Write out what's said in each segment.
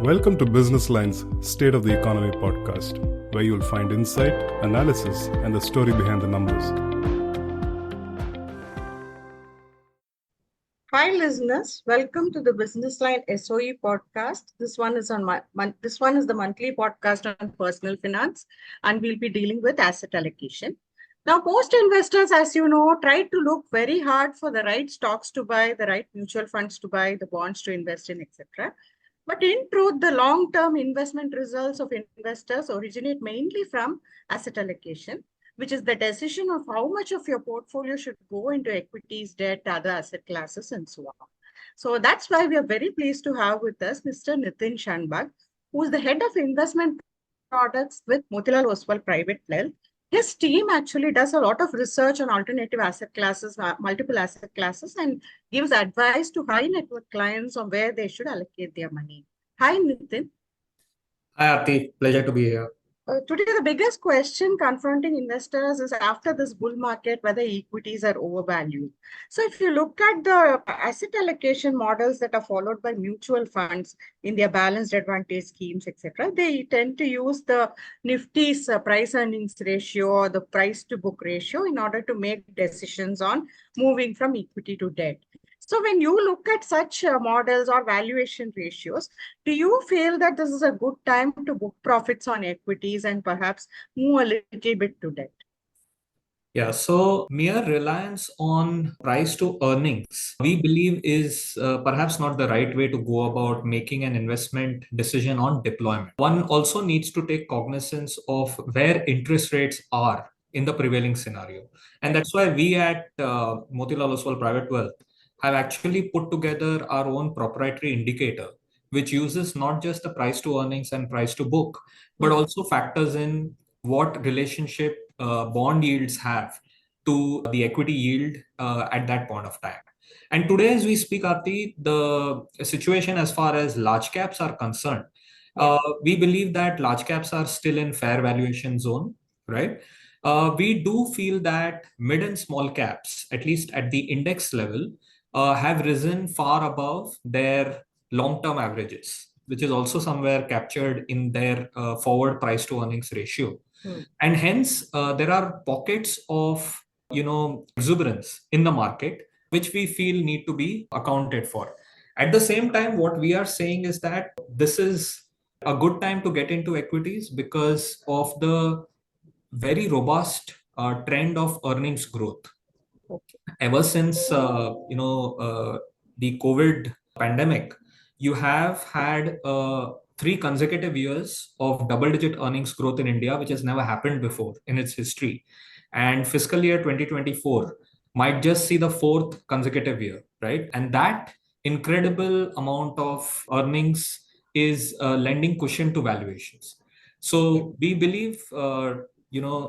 Welcome to Business Line's State of the Economy podcast, where you'll find insight, analysis, and the story behind the numbers. Hi, listeners. Welcome to the Business Line SOE podcast. This one is the monthly podcast on personal finance, and we'll be dealing with asset allocation. Now, most investors, as you know, try to look very hard for the right stocks to buy, the right mutual funds to buy, the bonds to invest in, etc. But in truth, the long-term investment results of investors originate mainly from asset allocation, which is the decision of how much of your portfolio should go into equities, debt, other asset classes, and so on. So that's why we are very pleased to have with us Mr. Nitin Shanbhag, who is the head of investment products with Motilal Oswal Private Wealth. His team actually does a lot of research on alternative asset classes, multiple asset classes, and gives advice to high net worth clients on where they should allocate their money. Hi, Nitin. Hi, Aarati. Pleasure to be here. Today, the biggest question confronting investors is after this bull market, whether equities are overvalued. So if you look at the asset allocation models that are followed by mutual funds in their balanced advantage schemes, etc., they tend to use the Nifty's price earnings ratio or the price to book ratio in order to make decisions on moving from equity to debt. So when you look at such models or valuation ratios, do you feel that this is a good time to book profits on equities and perhaps move a little bit to debt? Yeah, so mere reliance on price to earnings, we believe is perhaps not the right way to go about making an investment decision on deployment. One also needs to take cognizance of where interest rates are in the prevailing scenario. And that's why we at Motilal Oswal Private Wealth have actually put together our own proprietary indicator, which uses not just the price to earnings and price to book, but also factors in what relationship bond yields have to the equity yield at that point of time. And today, as we speak, Aarti, the situation as far as large caps are concerned, we believe that large caps are still in fair valuation zone, right? We do feel that mid and small caps, at least at the index level, have risen far above their long-term averages, which is also somewhere captured in their forward price to earnings ratio. And hence, there are pockets of exuberance in the market, which we feel need to be accounted for. At the same time, what we are saying is that this is a good time to get into equities because of the very robust trend of earnings growth. Ever since the COVID pandemic, you have had 3 consecutive years of double-digit earnings growth in India, which has never happened before in its history. And fiscal year 2024 might just see the 4th consecutive year, right? And that incredible amount of earnings is lending cushion to valuations. So we believe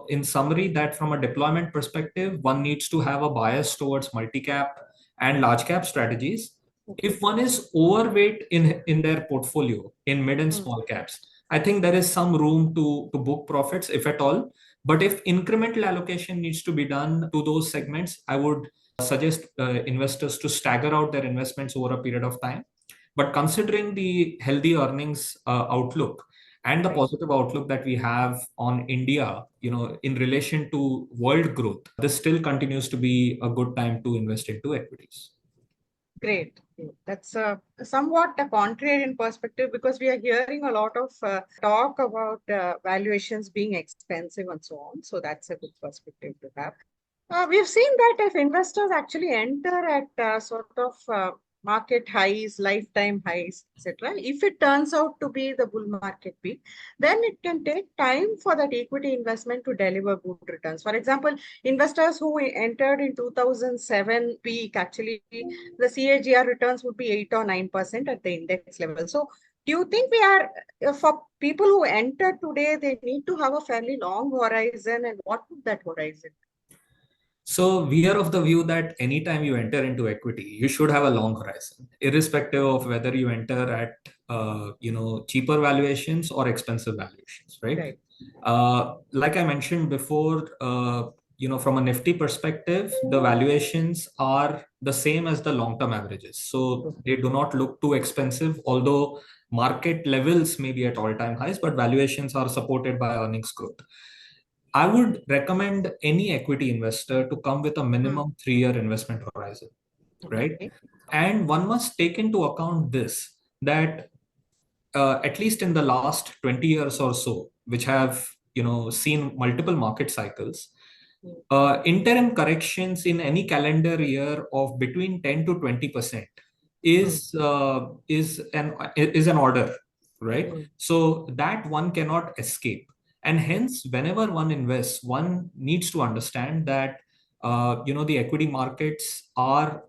in summary, that from a deployment perspective, one needs to have a bias towards multi-cap and large cap strategies. If one is overweight in their portfolio in mid and small caps, I think there is some room to book profits, if at all. But if incremental allocation needs to be done to those segments, I would suggest investors to stagger out their investments over a period of time. But considering the healthy earnings outlook, and the positive outlook that we have on India, in relation to world growth, this still continues to be a good time to invest into equities. Great. That's somewhat a contrarian perspective because we are hearing a lot of talk about valuations being expensive and so on. So that's a good perspective to have. We've seen that if investors actually enter at sort of market highs, lifetime highs, etc., if it turns out to be the bull market peak, then it can take time for that equity investment to deliver good returns. For example, investors who entered in 2007 peak, actually, the CAGR returns would be 8 or 9% at the index level. So do you think for people who enter today, they need to have a fairly long horizon, and what would that horizon be? So we are of the view that anytime you enter into equity, you should have a long horizon, irrespective of whether you enter at cheaper valuations or expensive valuations, right? Like I mentioned before, from a Nifty perspective, the valuations are the same as the long-term averages. So they do not look too expensive, although market levels may be at all-time highs, but valuations are supported by earnings growth. I would recommend any equity investor to come with a minimum 3-year investment horizon, right? Okay. And one must take into account this, that at least in the last 20 years or so, which have seen multiple market cycles, interim corrections in any calendar year of between 10 to 20% is an order, right? So that one cannot escape, and hence whenever one invests, one needs to understand that the equity markets are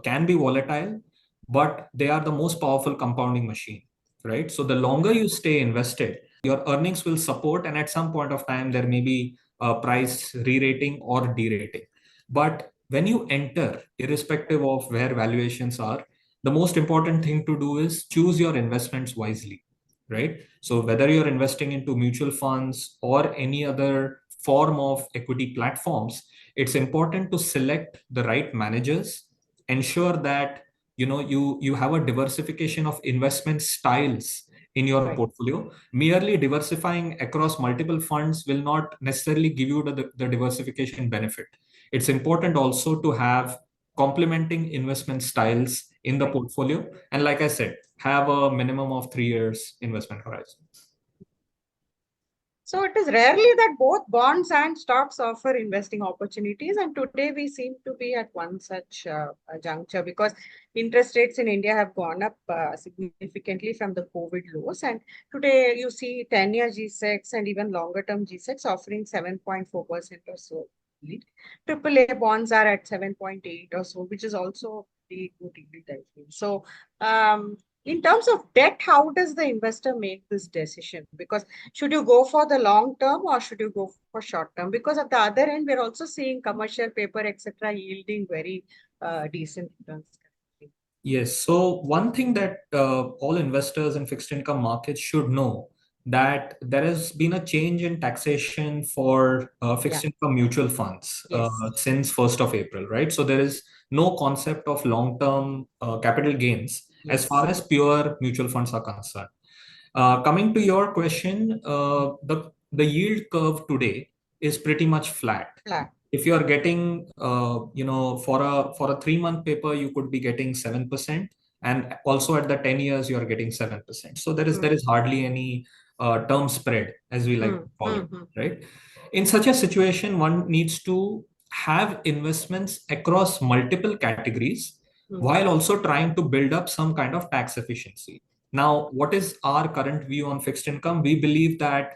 can be volatile, but they are the most powerful compounding machine, right? So the longer you stay invested, your earnings will support, and at some point of time there may be price re-rating or de-rating. But when you enter, irrespective of where valuations are, the most important thing to do is choose your investments wisely, right? So whether you're investing into mutual funds or any other form of equity platforms, it's important to select the right managers, ensure that you have a diversification of investment styles in your portfolio. Merely diversifying across multiple funds will not necessarily give you the diversification benefit. It's important also to have complementing investment styles in the portfolio. And like I said, have a minimum of 3 years investment horizon. So it is rarely that both bonds and stocks offer investing opportunities. And today we seem to be at one such juncture, because interest rates in India have gone up significantly from the COVID lows. And today you see 10-year G-Secs and even longer term G-Secs offering 7.4% or so. AAA bonds are at 7.8 or so, which is also the good yield, I feel. So in terms of debt, how does the investor make this decision? Because should you go for the long term or should you go for short term? Because at the other end, we're also seeing commercial paper, etc., yielding very decent returns. Yes. So one thing that all investors in fixed income markets should know, that there has been a change in taxation for fixed income mutual funds since 1st of April, right? So there is no concept of long-term capital gains as far as pure mutual funds are concerned. Coming to your question, the yield curve today is pretty much flat. If you are getting, for a 3-month paper, you could be getting 7%, and also at the 10 years, you are getting 7%. So there is hardly any term spread, as we like to call it, right? In such a situation, one needs to have investments across multiple categories while also trying to build up some kind of tax efficiency. Now, what is our current view on fixed income? We believe that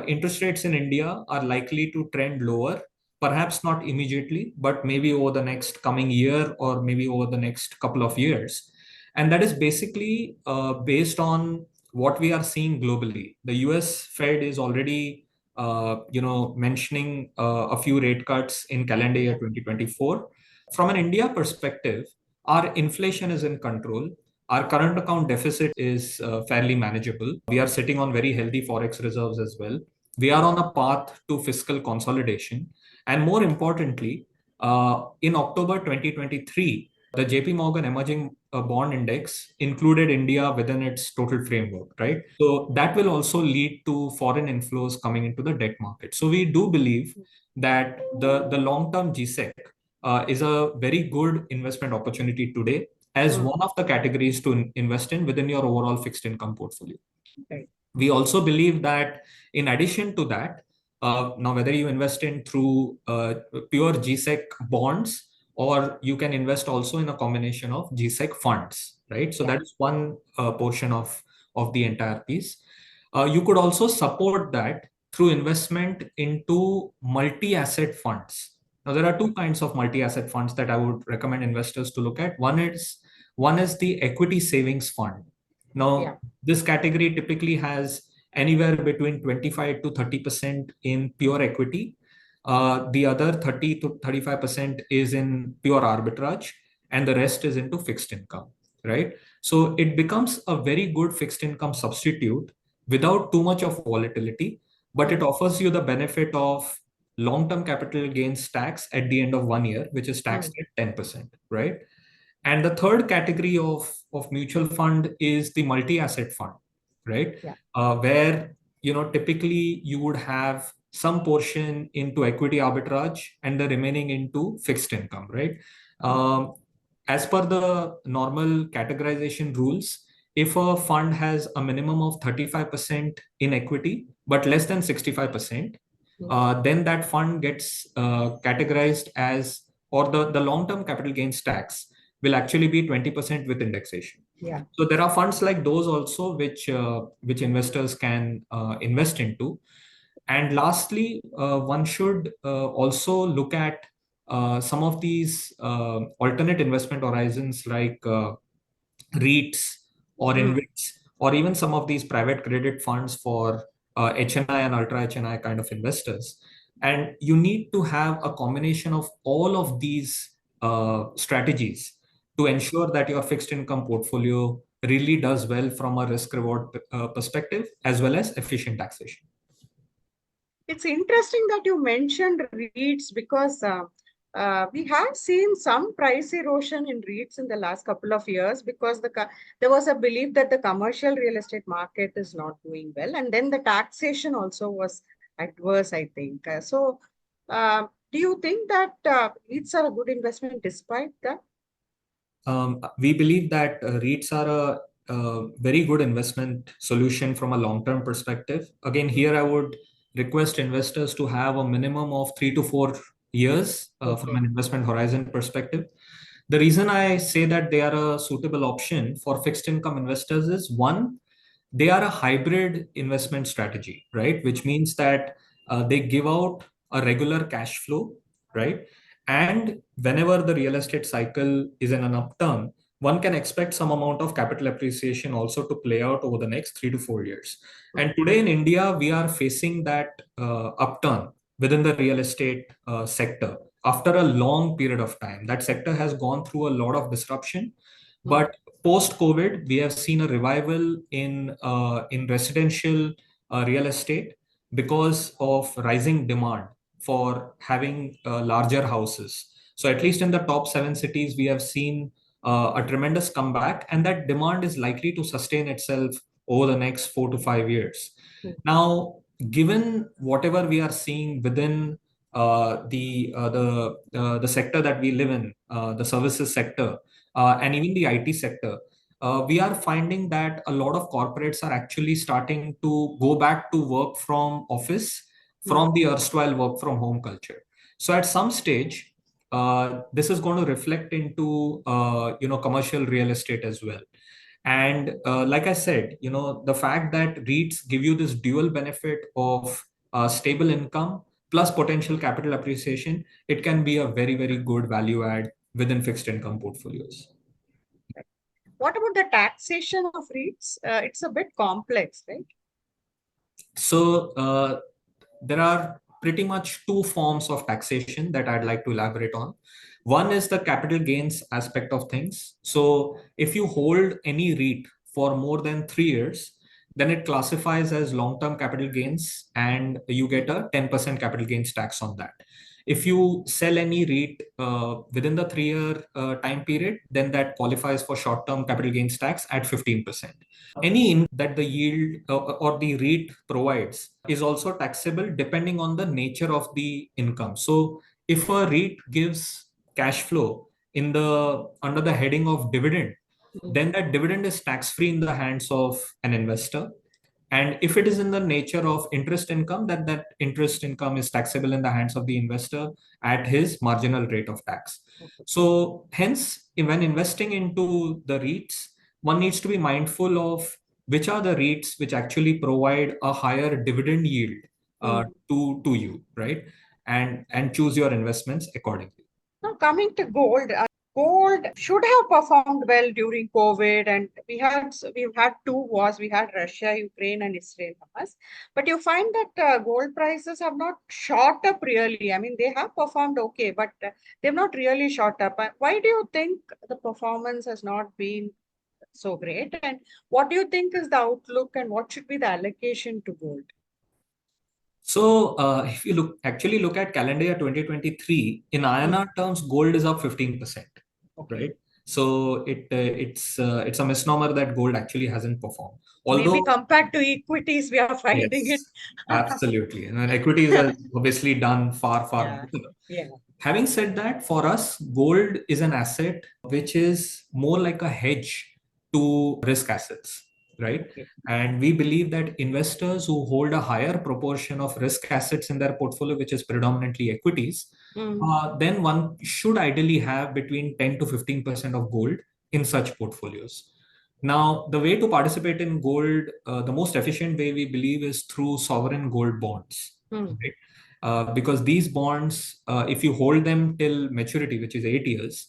interest rates in India are likely to trend lower, perhaps not immediately, but maybe over the next coming year or maybe over the next couple of years. And that is basically based on what we are seeing globally. The US Fed is already mentioning a few rate cuts in calendar year 2024. From an India perspective, our inflation is in control. Our current account deficit is fairly manageable. We are sitting on very healthy forex reserves as well. We are on a path to fiscal consolidation. And more importantly, in October 2023, the JP Morgan Emerging Bond Index included India within its total framework, right? So that will also lead to foreign inflows coming into the debt market. So we do believe that the long-term GSEC is a very good investment opportunity today as one of the categories to invest in within your overall fixed income portfolio. We also believe that in addition to that, now whether you invest in through pure GSEC bonds, or you can invest also in a combination of GSEC funds, right? So that is one portion of the entire piece. You could also support that through investment into multi-asset funds. Now, there are two kinds of multi-asset funds that I would recommend investors to look at. One is the equity savings fund. Now, this category typically has anywhere between 25 to 30% in pure equity. The other 30 to 35% is in pure arbitrage, and the rest is into fixed income, right? So it becomes a very good fixed income substitute without too much of volatility, but it offers you the benefit of long-term capital gains tax at the end of 1 year, which is taxed at 10%, right? And the third category of mutual fund is the multi-asset fund, right? Yeah. Where, typically you would have some portion into equity arbitrage and the remaining into fixed income, right? Um, as per the normal categorization rules, if a fund has a minimum of 35% in equity, but less than 65%, then that fund gets categorized as, or the long-term capital gains tax will actually be 20% with indexation. Yeah. So there are funds like those also which investors can invest into. And lastly, one should also look at some of these alternate investment horizons like REITs or InvITs, or even some of these private credit funds for HNI and ultra HNI kind of investors. And you need to have a combination of all of these strategies to ensure that your fixed income portfolio really does well from a risk reward perspective, as well as efficient taxation. It's interesting that you mentioned REITs because we have seen some price erosion in REITs in the last couple of years because there was a belief that the commercial real estate market is not doing well. And then the taxation also was adverse, I think. Do you think that REITs are a good investment despite that? We believe that REITs are a very good investment solution from a long-term perspective. Again, here I would request investors to have a minimum of 3 to 4 years from an investment horizon perspective. The reason I say that they are a suitable option for fixed income investors is, one, they are a hybrid investment strategy, right? Which means that they give out a regular cash flow, right? And whenever the real estate cycle is in an upturn, one can expect some amount of capital appreciation also to play out over the next 3 to 4 years. And today in India, we are facing that upturn within the real estate sector after a long period of time. That sector has gone through a lot of disruption. But post-COVID, we have seen a revival in residential real estate because of rising demand for having larger houses. So at least in the top 7 cities, we have seen a tremendous comeback, and that demand is likely to sustain itself over the next 4 to 5 years. Now, given whatever we are seeing within the sector that we live in, the services sector, and even the IT sector, we are finding that a lot of corporates are actually starting to go back to work from office from the erstwhile work from home culture. So at some stage, this is going to reflect into commercial real estate as well. And like I said, the fact that REITs give you this dual benefit of stable income plus potential capital appreciation, it can be a very, very good value add within fixed income portfolios. What about the taxation of REITs? It's a bit complex, right? So there are pretty much two forms of taxation that I'd like to elaborate on. One is the capital gains aspect of things. So if you hold any REIT for more than 3 years, then it classifies as long-term capital gains and you get a 10% capital gains tax on that. If you sell any REIT within the 3-year time period, then that qualifies for short-term capital gains tax at 15%. Any income that the yield or the REIT provides is also taxable depending on the nature of the income. So if a REIT gives cash flow under the heading of dividend, then that dividend is tax-free in the hands of an investor. And if it is in the nature of interest income, that interest income is taxable in the hands of the investor at his marginal rate of tax. So hence, when investing into the REITs, one needs to be mindful of which are the REITs which actually provide a higher dividend yield to you, right? And choose your investments accordingly. Now, coming to gold, gold should have performed well during COVID, and we've had two wars. We had Russia, Ukraine, and Israel, Hamas. But you find that gold prices have not shot up really. I mean, they have performed okay, but they've not really shot up. Why do you think the performance has not been so great? And what do you think is the outlook, and what should be the allocation to gold? So if you actually look at calendar year 2023, in INR terms, gold is up 15%, right? So it's a misnomer that gold actually hasn't performed. Maybe Although, compared to equities, we are finding it. yes, absolutely. And equities are obviously done far Yeah, better. yeah. Having said that, for us, gold is an asset which is more like a hedge to risk assets, right? Okay. And we believe that investors who hold a higher proportion of risk assets in their portfolio, which is predominantly equities, Mm. then one should ideally have between 10 to 15% of gold in such portfolios. Now, the way to participate in gold, the most efficient way we believe is through sovereign gold bonds, Mm. right? Because these bonds, if you hold them till maturity, which is 8 years,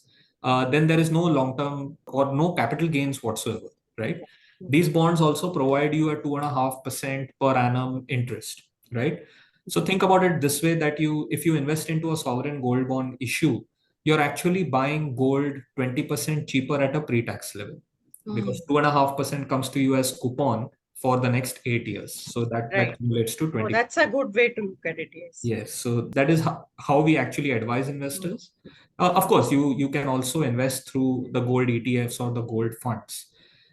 then there is no long term or no capital gains whatsoever, right? Mm. These bonds also provide you a 2.5% per annum interest, right? So think about it this way, that if you invest into a sovereign gold bond issue, you're actually buying gold 20% cheaper at a pre-tax level, because Mm. 2.5% comes to you as coupon for the next 8 years. So that Right. accumulates to Oh, 20. that's a good way to look at it. Yes. Yes, so that is how we actually advise Mm. investors. Of course, you can also invest through the gold ETFs or the gold funds.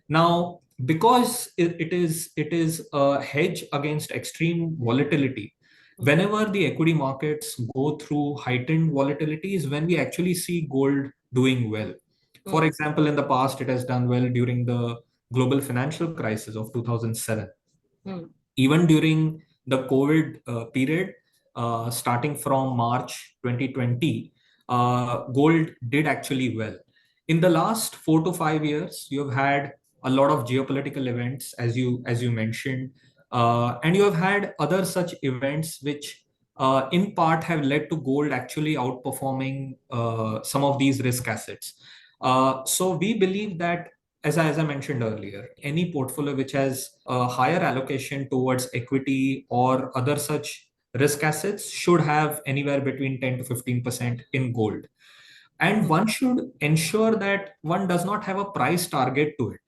Now, because it is a hedge against extreme volatility, Mm. whenever the equity markets go through heightened volatility is when we actually see gold doing well. For Mm. example, in the past, it has done well during the global financial crisis of 2007. Mm. Even during the COVID period, starting from March 2020, gold did actually well. In the last 4 to 5 years, you have had a lot of geopolitical events, as you mentioned, and you have had other such events which, in part, have led to gold actually outperforming some of these risk assets. So we believe that, as I mentioned earlier, any portfolio which has a higher allocation towards equity or other such risk assets should have anywhere between 10 to 15% in gold. And one should ensure that one does not have a price target to it.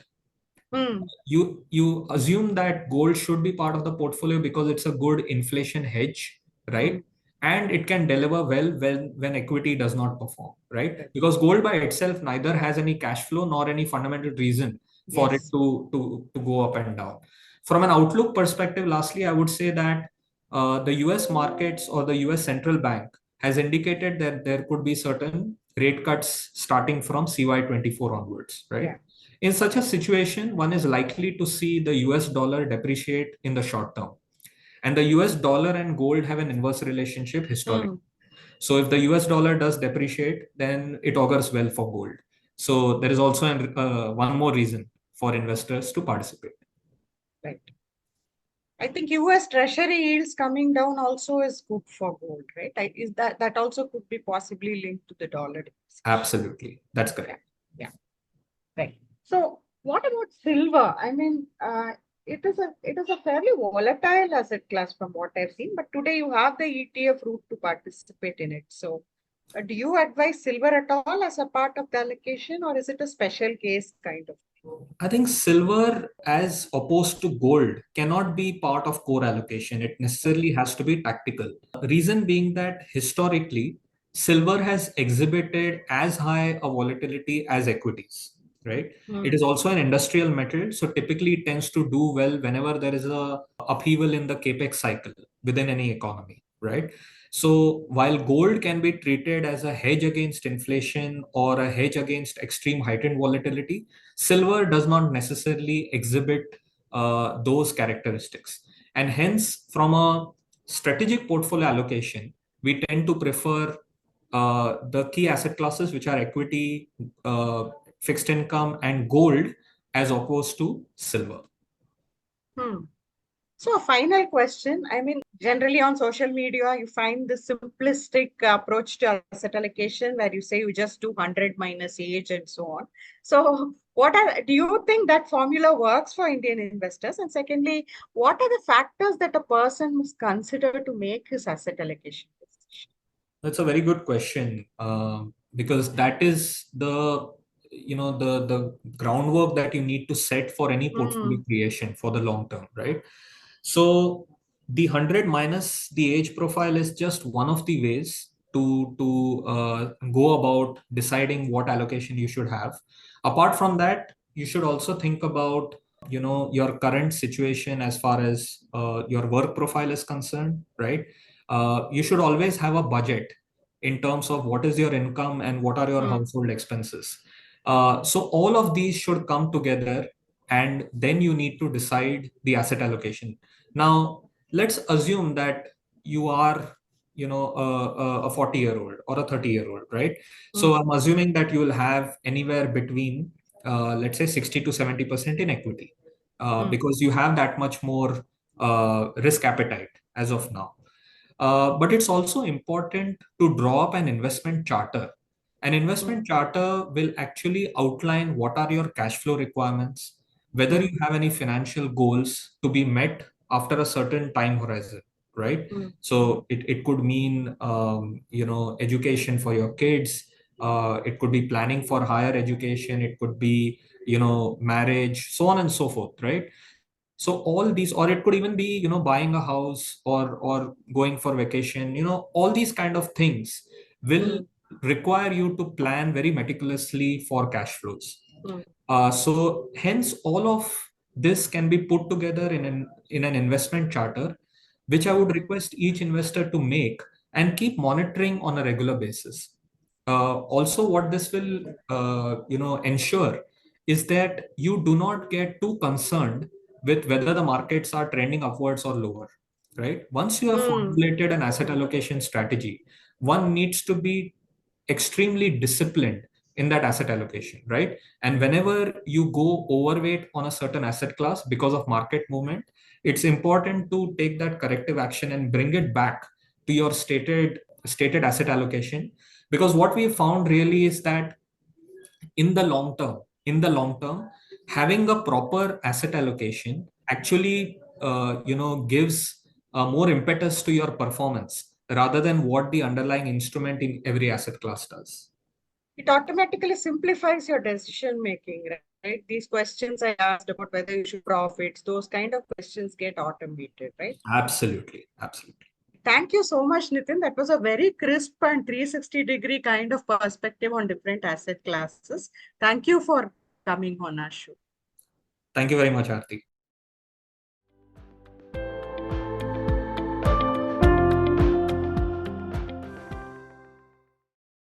Mm. You assume that gold should be part of the portfolio because it's a good inflation hedge, right? Mm. And it can deliver well when equity does not perform, right? Right. Because gold by itself neither has any cash flow nor any fundamental reason for it Yes. to go up and down. From an outlook perspective, lastly, I would say that the US markets or the US central bank has indicated that there could be certain rate cuts starting from CY24 onwards, right? Yeah. In such a situation, one is likely to see the US dollar depreciate in the short term. And the US dollar and gold have an inverse relationship historically. Mm. So if the US dollar does depreciate, then it augurs well for gold. So there is also one more reason for investors to participate. Right. I think US Treasury yields coming down also is good for gold, right? Is that also could be possibly linked to the dollar depreciation? Absolutely. That's Yeah. correct. Yeah. Right. So what about silver? I mean, it is a fairly volatile asset class from what I've seen, but today you have the ETF route to participate in it. So do you advise silver at all as a part of the allocation, or is it a special case kind of? I think silver, as opposed to gold, cannot be part of core allocation. It necessarily has to be tactical. Reason being that historically, silver has exhibited as high a volatility as equities, right? It Hmm. is also an industrial metal, so typically it tends to do well whenever there is a upheaval in the capex cycle within any economy, right? So while gold can be treated as a hedge against inflation or a hedge against extreme heightened volatility, silver does not necessarily exhibit those characteristics. And hence, from a strategic portfolio allocation, we tend to prefer the key asset classes, which are equity, fixed income, and gold, as opposed to silver. Hmm. So, a final question. I mean, generally on social media, you find the simplistic approach to asset allocation where you say you just do 100 minus age and so on. So, do you think that formula works for Indian investors? And secondly, what are the factors that a person must consider to make his asset allocation decision? That's a very good question, because that is the groundwork that you need to set for any portfolio Mm. creation for the long term, right? So the 100 minus the age profile is just one of the ways to go about deciding what allocation you should have. Apart from that, you should also think about your current situation as far as your work profile is concerned, right? You should always have a budget in terms of what is your income and what are your household expenses. So all of these should come together, and then you need to decide the asset allocation. Now, let's assume that you are a 40-year-old or a 30-year-old, right? So I'm assuming that you will have anywhere between let's say 60 to 70% in equity, because you have that much more risk appetite as of now. But it's also important to draw up an investment charter. An investment charter will actually outline what are your cash flow requirements, whether you have any financial goals to be met after a certain time horizon, right? So it could mean education for your kids. It could be planning for higher education. It could be marriage, so on and so forth, right? So all these, or it could even be buying a house or going for vacation. All these kind of things will require you to plan very meticulously for cash flows. So hence all of this can be put together in an investment charter, which I would request each investor to make and keep monitoring on a regular basis. Also, what this will ensure is that you do not get too concerned with whether the markets are trending upwards or lower, right? Once you have formulated an asset allocation strategy, one needs to be extremely disciplined in that asset allocation, right? And whenever you go overweight on a certain asset class because of market movement, it's important to take that corrective action and bring it back to your stated asset allocation. Because what we found really is that in the long term, having a proper asset allocation actually gives more impetus to your performance rather than what the underlying instrument in every asset class does. It automatically simplifies your decision making, right? These questions I asked about whether you should profit, those kind of questions get automated, right? Absolutely. Thank you so much, Nitin. That was a very crisp and 360-degree kind of perspective on different asset classes. Thank you for coming on our show. Thank you very much, Aarti.